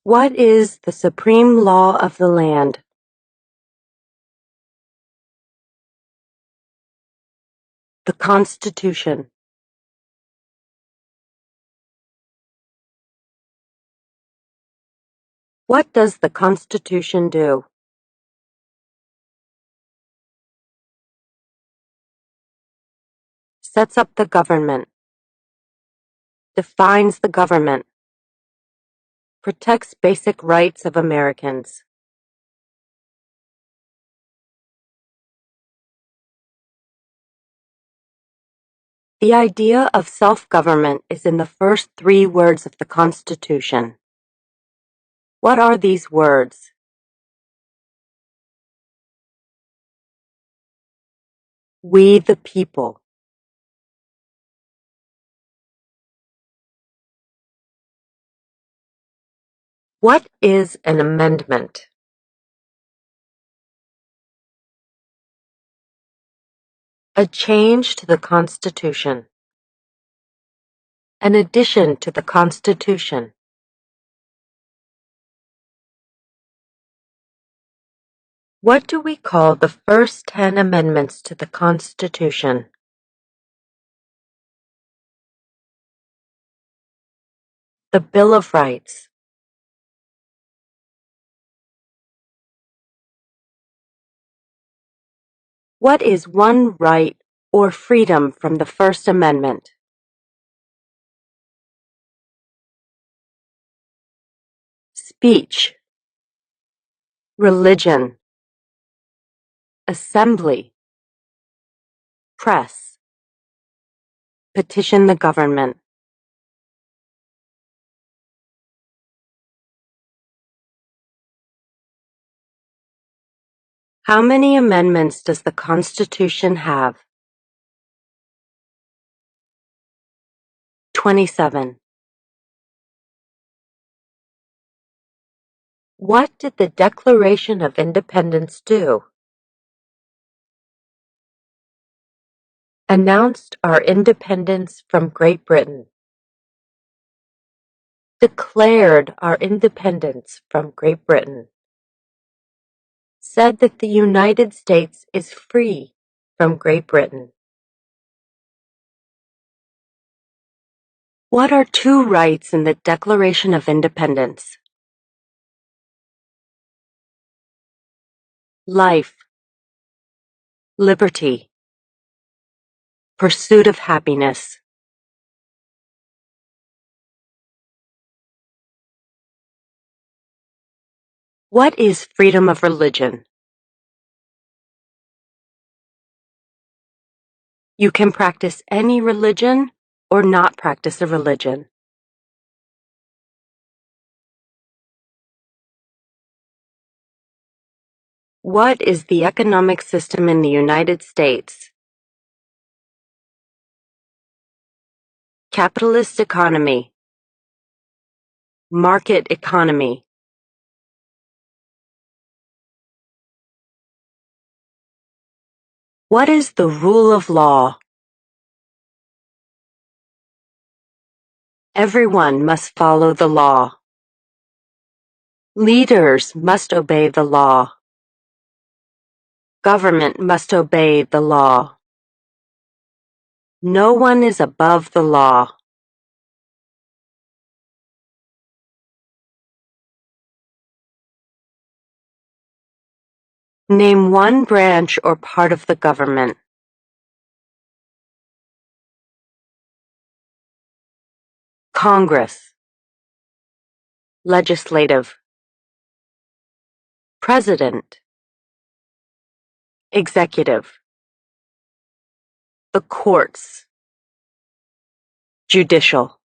What is the supreme law of the land? The Constitution. What does the Constitution do? Sets up the government. Defines the government. Protects basic rights of Americans. The idea of self-government is in the first 3 words of the Constitution. What are these words? We the people. What is an amendment? A change to the Constitution. An addition to the Constitution. What do we call the first 10 amendments to the Constitution? The Bill of Rights. What is one right or freedom from the First Amendment? Speech. Religion. Assembly. Press. Petition the government. How many amendments does the Constitution have? 27. What did the Declaration of Independence do? Announced our independence from Great Britain. Declared our independence from Great Britain. Said that the United States is free from Great Britain. What are 2 rights in the Declaration of Independence? Life. Liberty. Pursuit of happiness. What is freedom of religion? You can practice any religion or not practice a religion. What is the economic system in the United States? Capitalist economy. Market economy. What is the rule of law? Everyone must follow the law. Leaders must obey the law. Government must obey the law. No one is above the law. Name one branch or part of the government. Congress. Legislative. President. Executive. The courts. Judicial.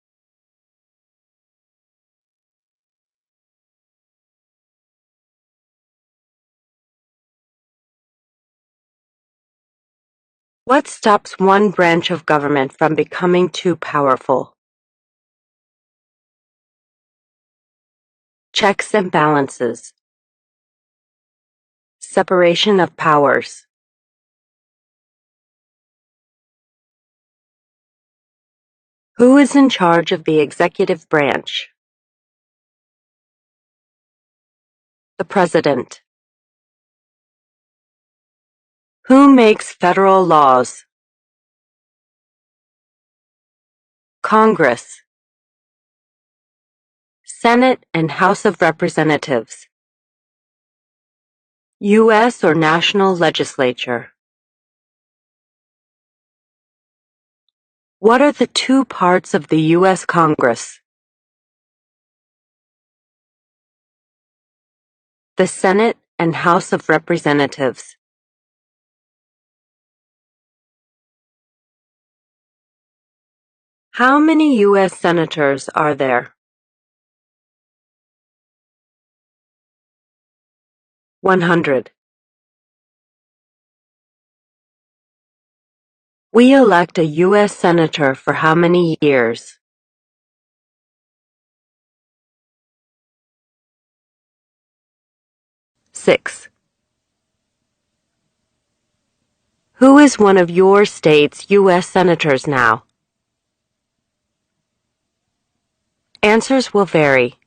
What stops one branch of government from becoming too powerful? Checks and balances. Separation of powers. Who is in charge of the executive branch? The President. Who makes federal laws? Congress. Senate and House of Representatives. U.S. or national legislature. What are the two parts of the U.S. Congress? The Senate and House of Representatives. How many U.S. senators are there? 100. We elect a U.S. senator for how many years? 6. Who is one of your state's U.S. senators now? Answers will vary.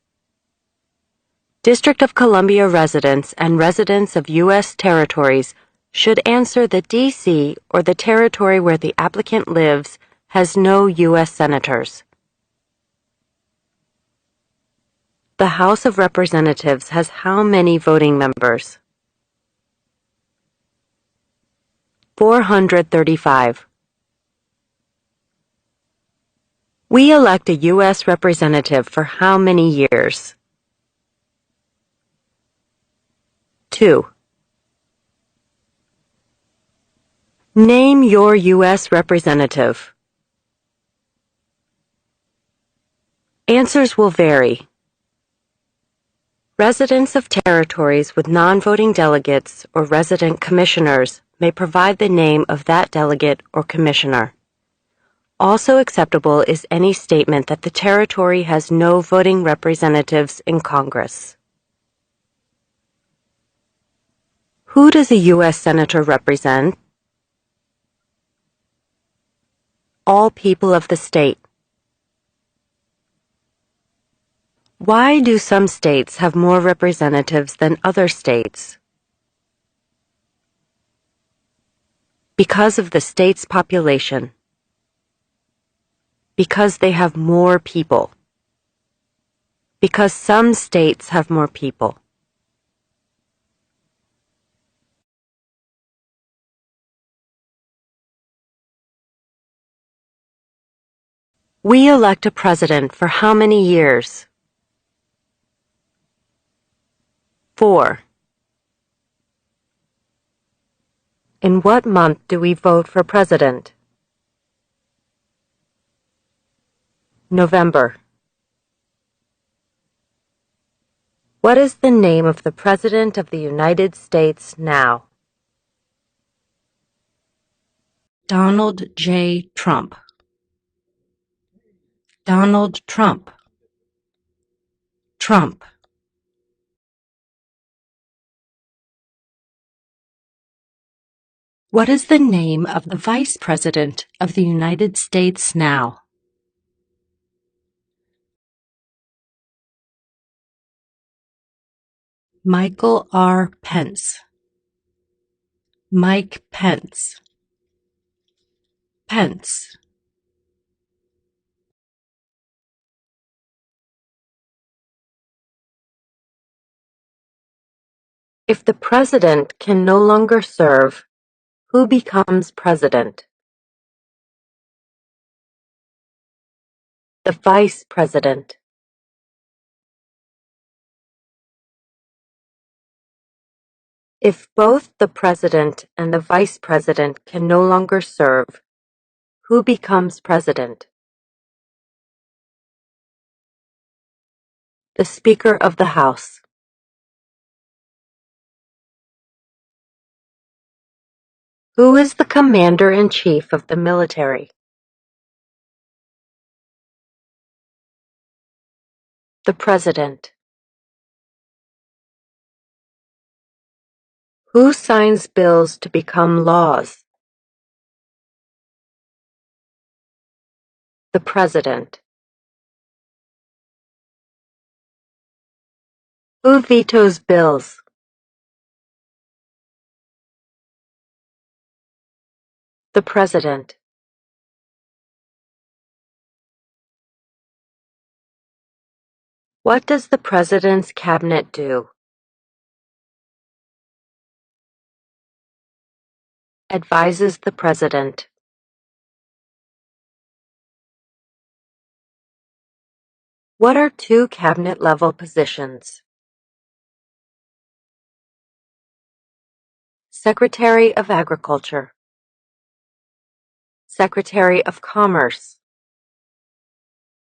District of Columbia residents and residents of U.S. territories should answer that D.C. or the territory where the applicant lives has no U.S. senators. The House of Representatives has how many voting members? 435. We elect a U.S. representative for how many years? 2. Name your U.S. representative. Answers will vary. Residents of territories with non-voting delegates or resident commissioners may provide the name of that delegate or commissioner. Also acceptable is any statement that the territory has no voting representatives in Congress. Who does a U.S. Senator represent? All people of the state. Why do some states have more representatives than other states? Because of the state's population. Because they have more people. Because some states have more people. We elect a president for how many years? 4. In what month do we vote for president? November. What is the name of the President of the United States now? Donald J. Trump. Donald Trump. Trump. What is the name of the Vice President of the United States now? Michael R. Pence. Mike Pence. Pence. If the president can no longer serve, who becomes president? The vice president. If both the president and the vice president can no longer serve, who becomes president? The Speaker of the House. Who is the commander-in-chief of the military? The president. Who signs bills to become laws? The president. Who vetoes bills? The President. What does the President's Cabinet do? Advises the President. What are two cabinet-level positions? Secretary of Agriculture. Secretary of Commerce.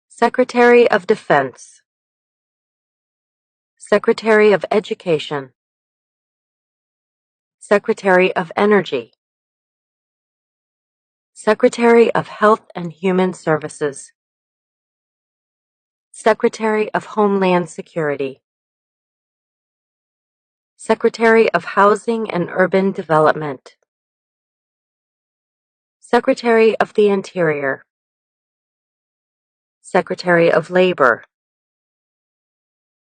Secretary of Defense. Secretary of Education. Secretary of Energy. Secretary of Health and Human Services. Secretary of Homeland Security. Secretary of Housing and Urban Development. Secretary of the Interior. Secretary of Labor.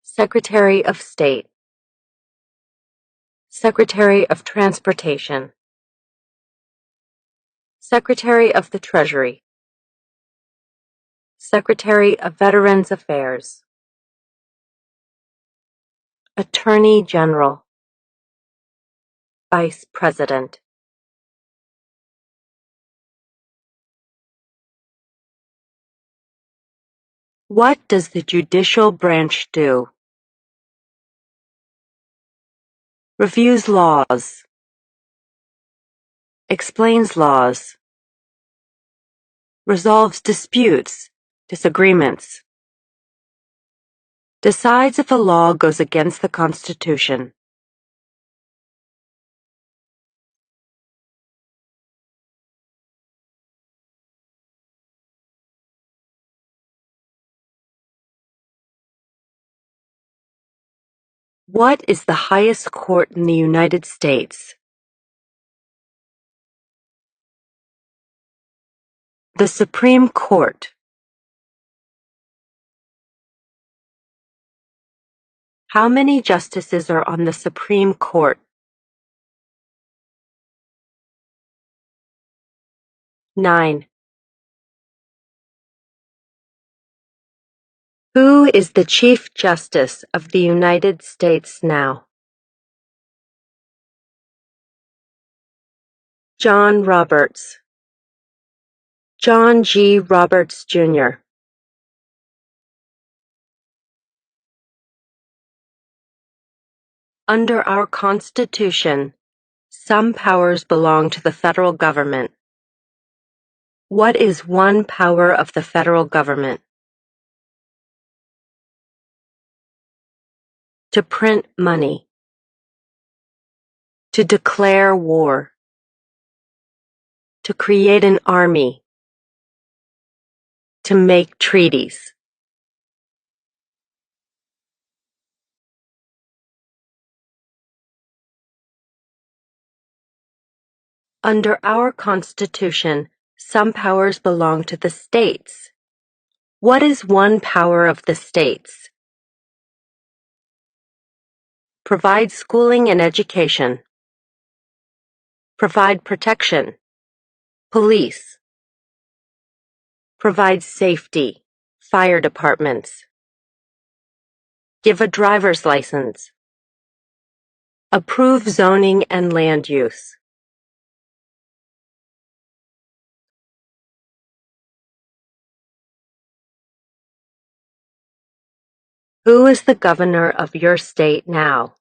Secretary of State. Secretary of Transportation. Secretary of the Treasury. Secretary of Veterans Affairs. Attorney General. Vice President. What does the judicial branch do? Reviews laws. Explains laws. Resolves disputes, disagreements. Decides if a law goes against the Constitution. What is the highest court in the United States? The Supreme Court. How many justices are on the Supreme Court? 9. Who is the Chief Justice of the United States now? John Roberts. John G. Roberts, Jr. Under our Constitution, some powers belong to the federal government. What is one power of the federal government? To print money. To declare war. To create an army. To make treaties. Under our Constitution, some powers belong to the states. What is one power of the states? Provide schooling and education. Provide protection. Police. Provide safety. Fire departments. Give a driver's license. Approve zoning and land use. Who is the governor of your state now?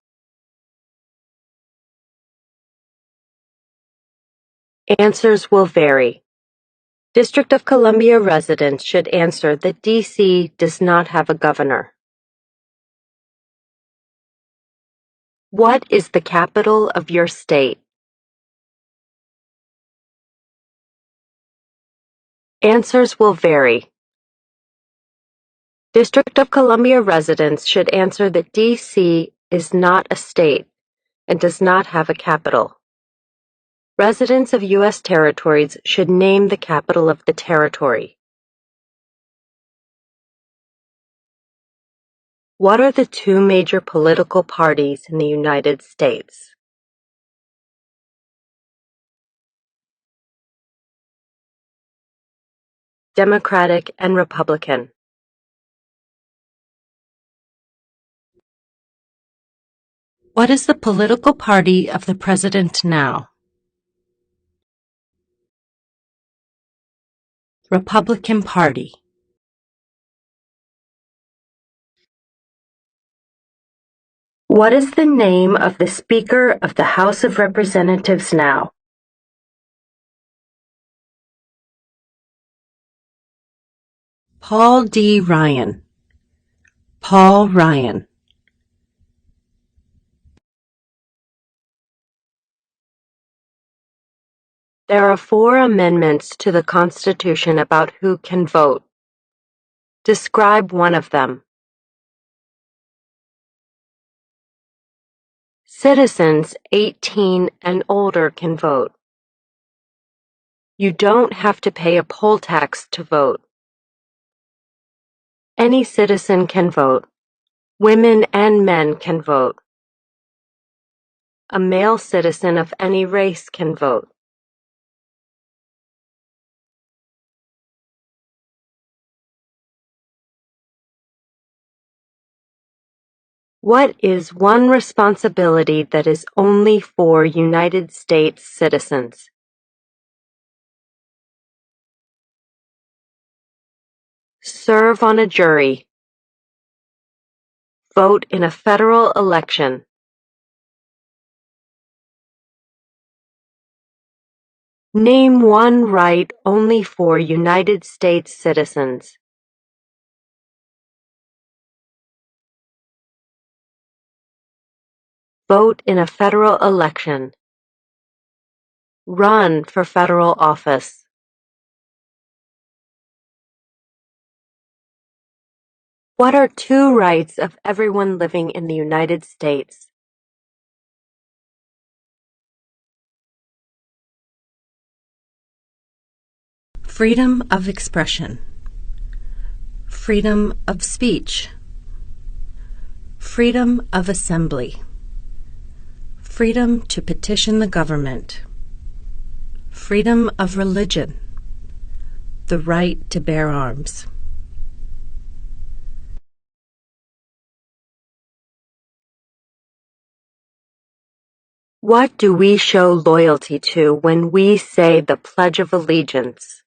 Answers will vary. District of Columbia residents should answer that D.C. does not have a governor. What is the capital of your state? Answers will vary. District of Columbia residents should answer that D.C. is not a state and does not have a capital. Residents of U.S. territories should name the capital of the territory. What are the two major political parties in the United States? Democratic and Republican. What is the political party of the president now? Republican Party. What is the name of the Speaker of the House of Representatives now? Paul D. Ryan. Paul Ryan. There are 4 amendments to the Constitution about who can vote. Describe one of them. Citizens 18 and older can vote. You don't have to pay a poll tax to vote. Any citizen can vote. Women and men can vote. A male citizen of any race can vote. What is one responsibility that is only for United States citizens? Serve on a jury. Vote in a federal election. Name one right only for United States citizens. Vote in a federal election. Run for federal office. What are 2 rights of everyone living in the United States? Freedom of expression. Freedom of speech. Freedom of assembly. Freedom to petition the government. Freedom of religion. The right to bear arms. What do we show loyalty to when we say the Pledge of Allegiance?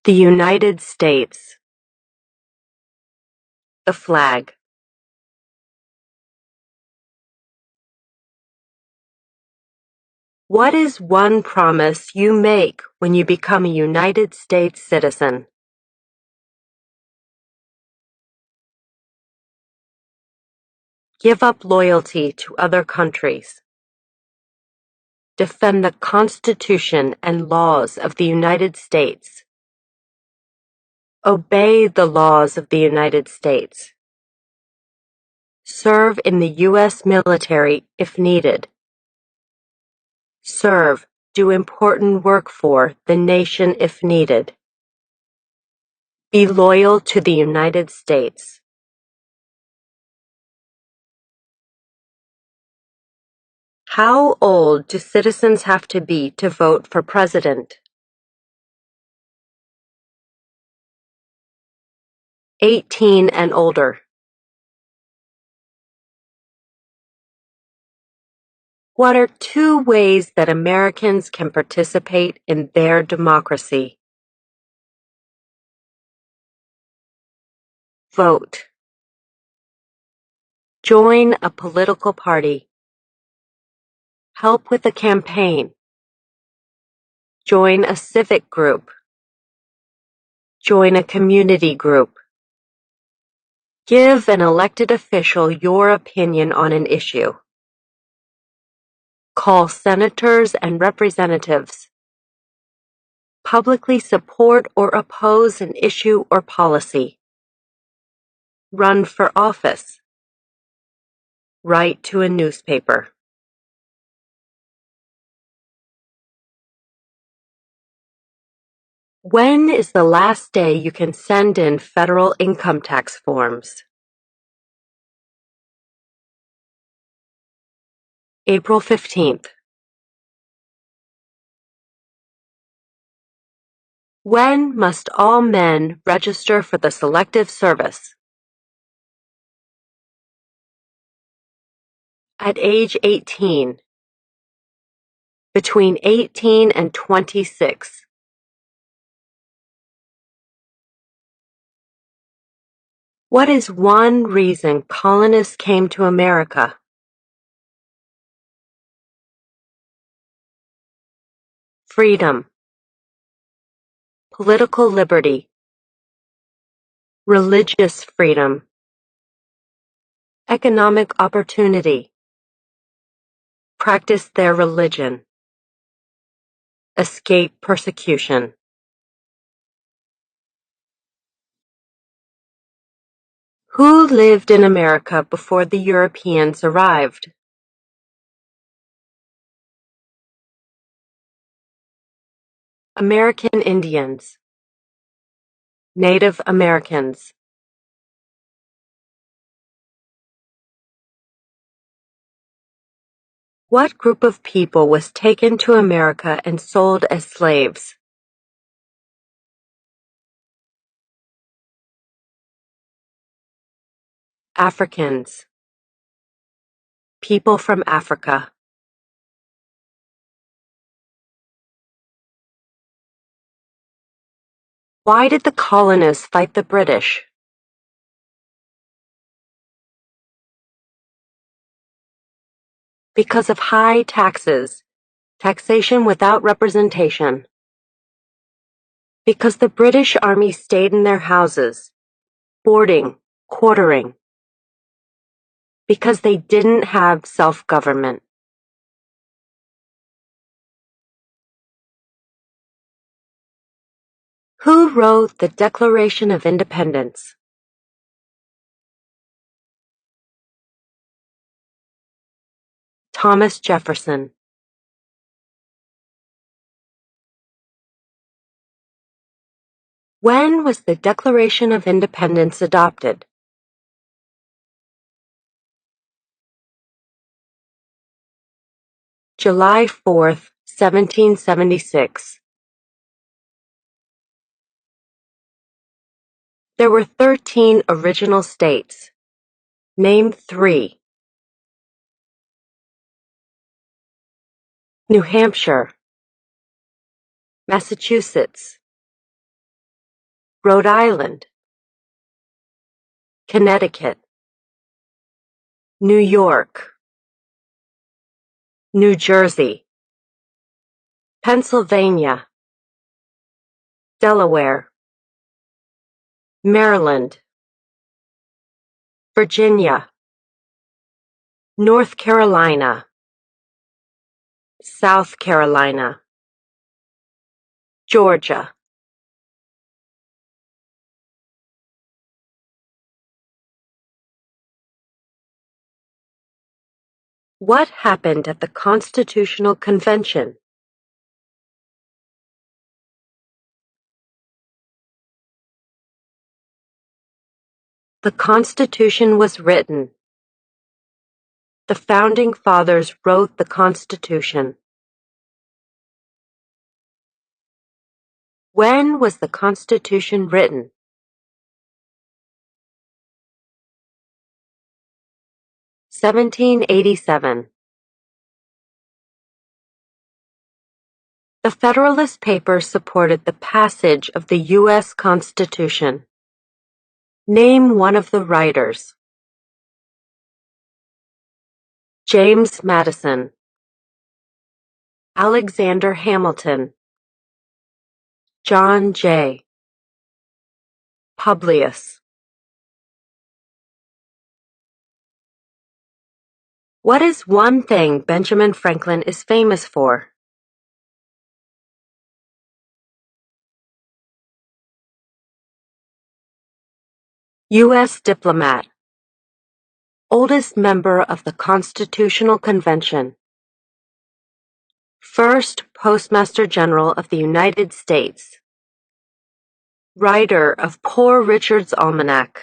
The United States. The flag. What is one promise you make when you become a United States citizen? Give up loyalty to other countries. Defend the Constitution and laws of the United States. Obey the laws of the United States. Serve in the U.S. military if needed. Serve, do important work for the nation if needed. Be loyal to the United States. How old do citizens have to be to vote for president? 18 and older. What are 2 ways that Americans can participate in their democracy? Vote. Join a political party. Help with a campaign. Join a civic group. Join a community group. Give an elected official your opinion on an issue. Call senators and representatives. Publicly support or oppose an issue or policy. Run for office. Write to a newspaper. When is the last day you can send in federal income tax forms? April 15th. When must all men register for the Selective Service? At age 18. Between 18 and 26. What is one reason colonists came to America? Freedom, political liberty, religious freedom, economic opportunity, practice their religion, escape persecution. Who lived in America before the Europeans arrived? American Indians, Native Americans. What group of people was taken to America and sold as slaves? Africans, people from Africa. Why did the colonists fight the British? Because of high taxes, taxation without representation. Because the British Army stayed in their houses, boarding, quartering. Because they didn't have self-government. Who wrote the Declaration of Independence? Thomas Jefferson. When was the Declaration of Independence adopted? July 4th, 1776. There were 13 original states. Name 3. New Hampshire, Massachusetts, Rhode Island, Connecticut, New York, New Jersey, Pennsylvania, Delaware, Maryland, Virginia, North Carolina, South Carolina, Georgia. What happened at the Constitutional Convention? The Constitution was written. The Founding Fathers wrote the Constitution. When was the Constitution written? 1787. The Federalist Papers supported the passage of the U.S. Constitution. Name one of the writers. James Madison, Alexander Hamilton, John Jay, Publius. What is one thing Benjamin Franklin is famous for? U.S. diplomat. Oldest member of the Constitutional Convention. First Postmaster General of the United States. Writer of Poor Richard's Almanac.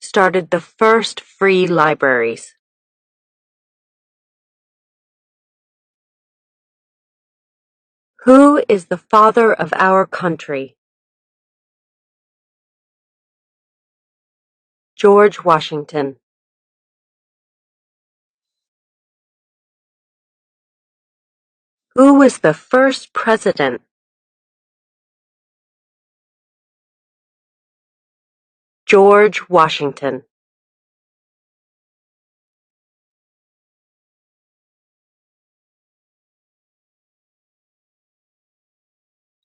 Started the first free libraries. Who is the father of our country? George Washington. Who was the first president? George Washington.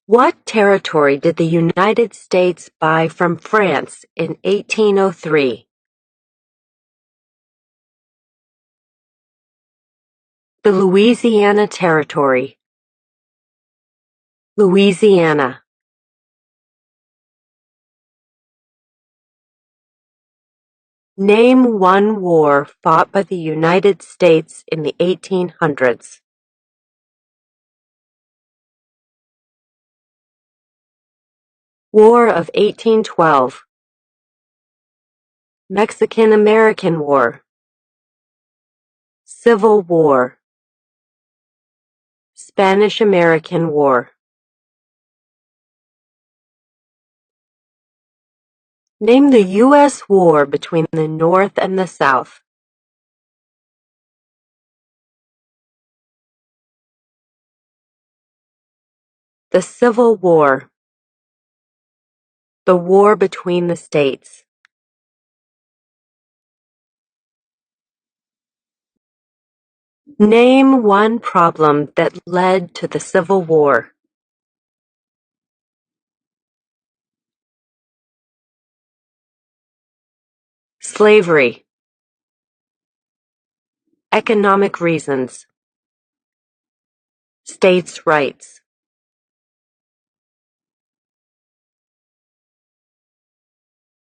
What territory did the United States buy from France in 1803? The Louisiana Territory. Louisiana. Name one war fought by the United States in the 1800s. War of 1812. Mexican-American War. Civil War. Spanish-American War. Name the U.S. war between the North and the South. The Civil War. The war between the states. Name one problem that led to the Civil War. Slavery. Economic reasons. States' rights.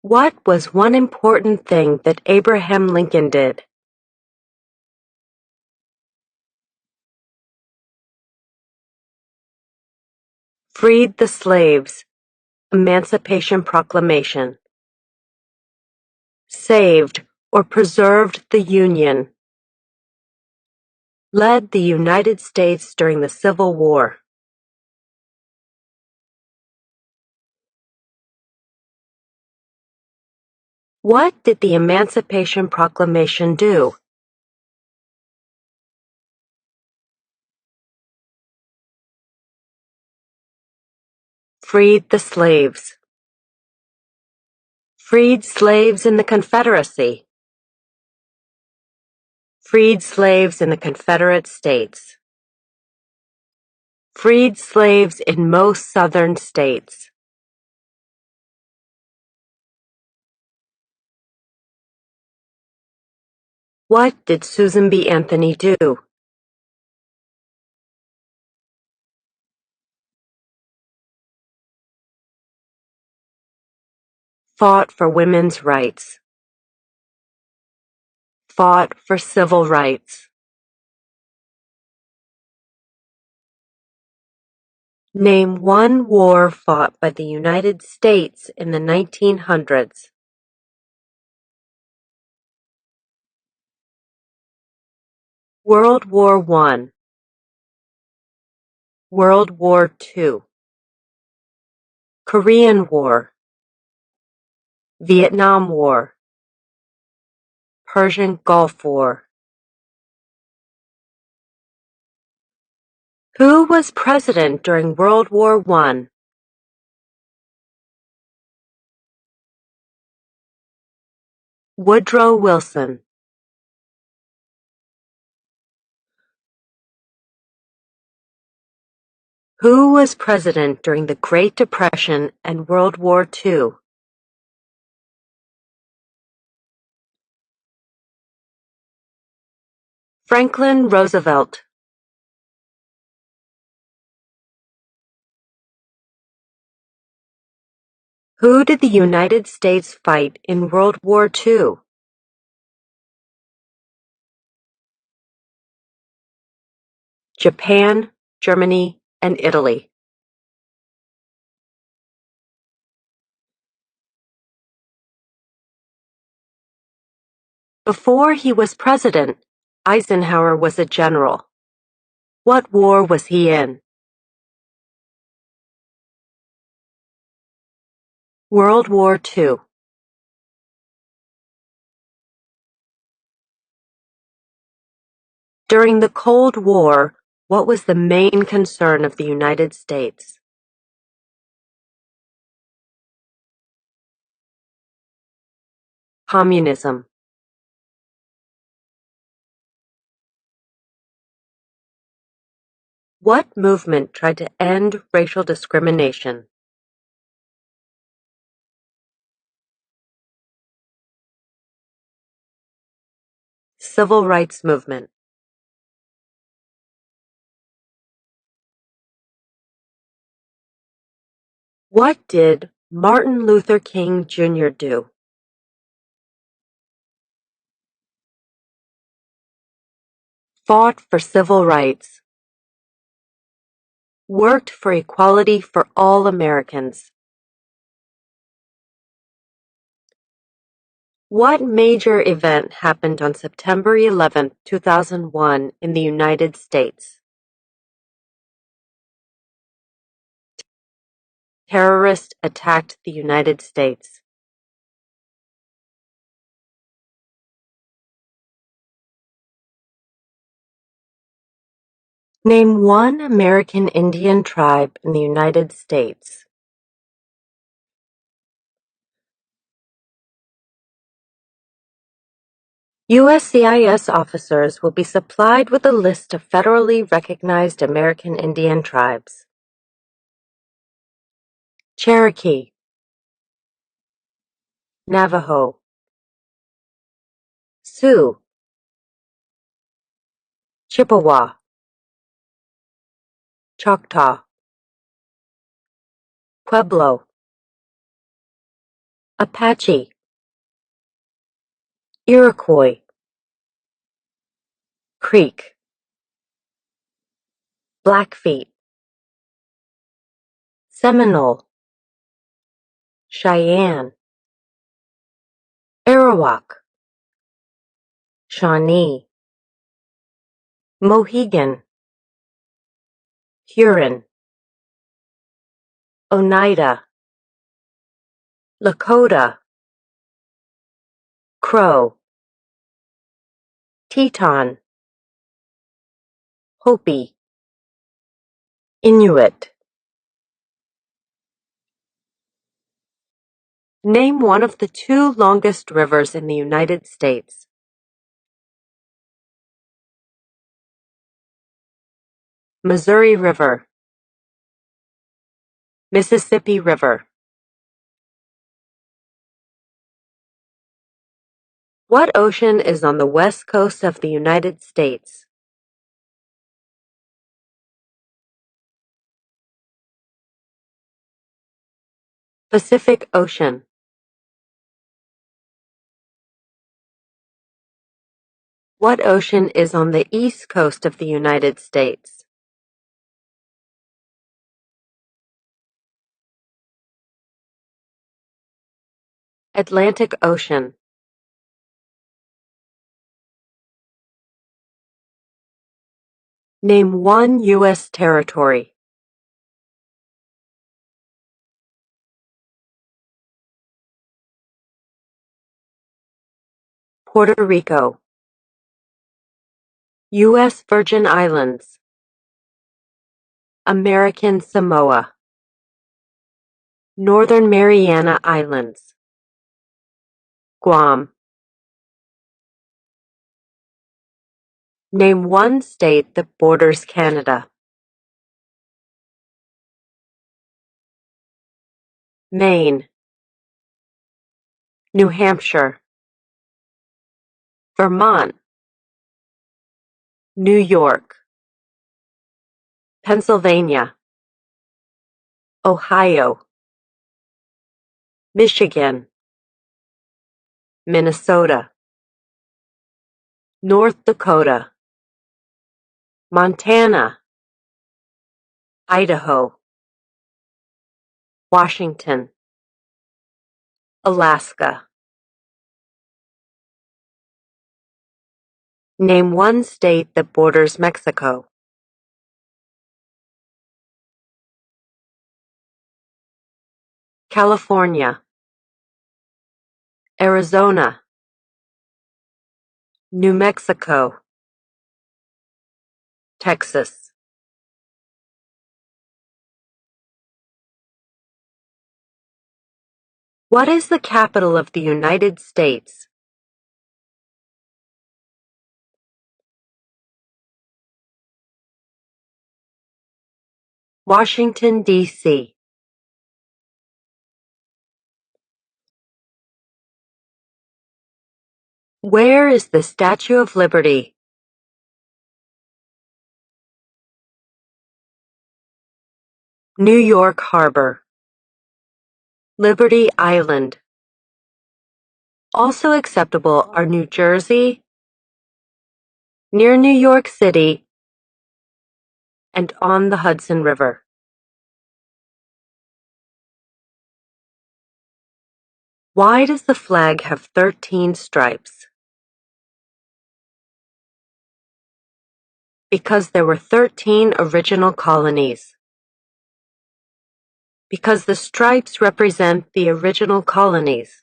What was one important thing that Abraham Lincoln did? Freed the slaves. Emancipation Proclamation. Saved or preserved the Union. Led the United States during the Civil War. What did the Emancipation Proclamation do? Freed the slaves. Freed slaves in the Confederacy. Freed slaves in the Confederate States. Freed slaves in most southern states. What did Susan B. Anthony do? Fought for women's rights. Fought for civil rights. Name one war fought by the United States in the 1900s. World War I. World War II. Korean War. Vietnam War. Persian Gulf War. Who was president during World War I? Woodrow Wilson. Who was president during the Great Depression and World War II? Franklin Roosevelt. Who did the United States fight in World War II? Japan, Germany, and Italy. Before he was president, Eisenhower was a general. What war was he in? World War II. During the Cold War, what was the main concern of the United States? Communism. What movement tried to end racial discrimination? Civil rights movement. What did Martin Luther King Jr. do? Fought for civil rights. Worked for equality for all Americans. What major event happened on September 11, 2001 in the United States? Terrorists attacked the United States. Name one American Indian tribe in the United States. USCIS officers will be supplied with a list of federally recognized American Indian tribes. Cherokee, Navajo, Sioux, Chippewa, Choctaw, Pueblo, Apache, Iroquois, Creek, Blackfeet, Seminole, Cheyenne, Arawak, Shawnee, Mohegan, Huron, Oneida, Lakota, Crow, Teton, Hopi, Inuit. Name one of the two longest rivers in the United States. Missouri River, Mississippi River. What ocean is on the west coast of the United States? Pacific Ocean. What ocean is on the east coast of the United States? Atlantic Ocean. Name one U.S. territory. Puerto Rico. U.S. Virgin Islands. American Samoa. Northern Mariana Islands. Guam. Name one state that borders Canada. Maine. New Hampshire. Vermont. New York. Pennsylvania. Ohio. Michigan. Minnesota. North Dakota. Montana. Idaho. Washington. Alaska. Name one state that borders Mexico. California, Arizona, New Mexico, Texas. What is the capital of the United States? Washington, D.C. Where is the Statue of Liberty? New York Harbor. Liberty Island. Also acceptable are New Jersey, near New York City, and on the Hudson River. Why does the flag have 13 stripes? Because there were 13 original colonies. Because the stripes represent the original colonies.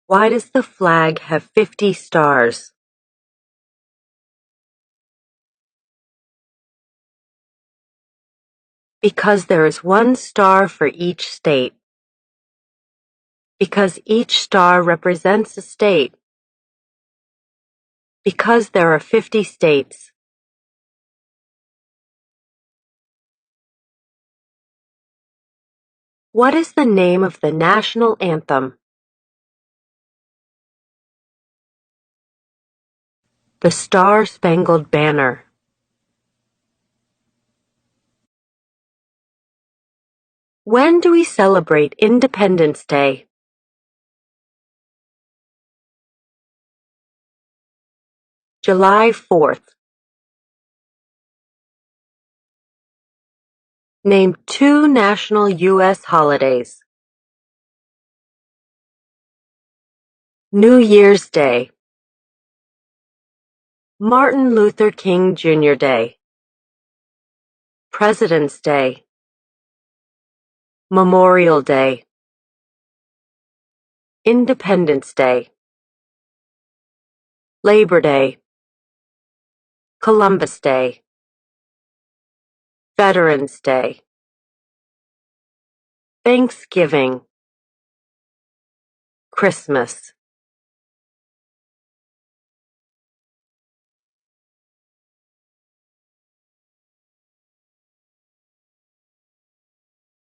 Why does the flag have 50 stars? Because there is one star for each state. Because each star represents a state. Because there are 50 states. What is the name of the national anthem? The Star-Spangled Banner. When do we celebrate Independence Day? July 4th. Name two national U.S. holidays. New Year's Day. Martin Luther King Jr. Day. President's Day. Memorial Day. Independence Day. Labor Day. Columbus Day. Veterans Day. Thanksgiving. Christmas.